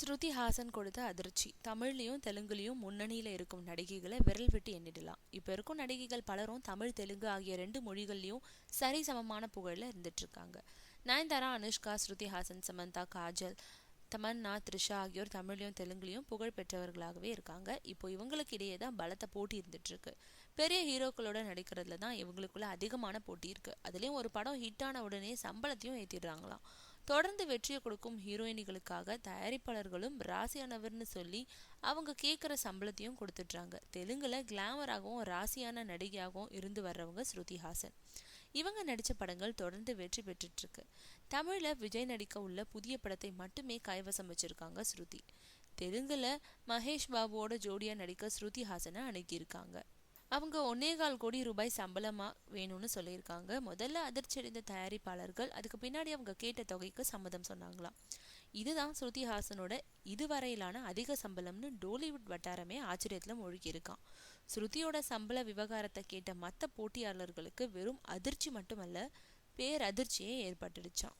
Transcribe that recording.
ஸ்ருதி ஹாசன் கொடுத்த அதிர்ச்சி. தமிழ்லையும் தெலுங்குலையும் முன்னணியில இருக்கும் நடிகைகளை விரல் விட்டு எண்ணிடலாம். இப்ப இருக்கும் நடிகைகள் பலரும் தமிழ் தெலுங்கு ஆகிய 2 மொழிகள்லயும் சரி சமமான புகழ்ல இருந்துட்டு இருக்காங்க. நயன்தாரா, அனுஷ்கா, ஸ்ருதி ஹாசன், சமந்தா, காஜல், தமன்னா, த்ரிஷா ஆகியோர் தமிழ்லையும் தெலுங்குலையும் புகழ் பெற்றவர்களாகவே இருக்காங்க. இப்போ இவங்களுக்கு இடையே தான் பலத்த போட்டி இருந்துட்டு இருக்கு. பெரிய ஹீரோக்களோட நடிக்கிறதுல தான் இவங்களுக்குள்ள அதிகமான போட்டி இருக்கு. அதுலயும் ஒரு படம் ஹிட் ஆன உடனே சம்பளத்தையும் ஏத்திடுறாங்களாம். தொடர்ந்து வெற்றியை கொடுக்கும் ஹீரோயினிகளுக்காக தயாரிப்பாளர்களும் ராசியானவர்னு சொல்லி அவங்க கேட்குற சம்பளத்தையும் கொடுத்துட்றாங்க. தெலுங்குல கிளாமராகவும் ராசியான நடிகையாகவும் இருந்து வர்றவங்க ஸ்ருதி ஹாசன். இவங்க நடித்த படங்கள் தொடர்ந்து வெற்றி பெற்றுட்டு இருக்கு. தமிழ்ல விஜய் நடிக்க உள்ள புதிய படத்தை மட்டுமே கைவசம் வச்சிருக்காங்க ஸ்ருதி. தெலுங்குல மகேஷ் பாபுவோட ஜோடியா நடிக்க ஸ்ருதி ஹாசனை அணுகியிருக்காங்க. அவங்க 1.25 கோடி ரூபாய் சம்பளமா வேணும்னு சொல்லியிருக்காங்க. முதல்ல அதிர்ச்சி அடைந்த தயாரிப்பாளர்கள் அதுக்கு பின்னாடி அவங்க கேட்ட தொகைக்கு சம்மதம் சொன்னாங்களாம். இதுதான் ஸ்ருதி ஹாசனோட இதுவரையிலான அதிக சம்பளம்னு டோலிவுட் வட்டாரமே ஆச்சரியத்துல மூழ்கியிருக்கான். ஸ்ருதியோட சம்பள விவகாரத்தை கேட்ட மற்ற போட்டியாளர்களுக்கு வெறும் அதிர்ச்சி மட்டுமல்ல, பேரதிர்ச்சியே ஏற்பட்டுடுச்சான்.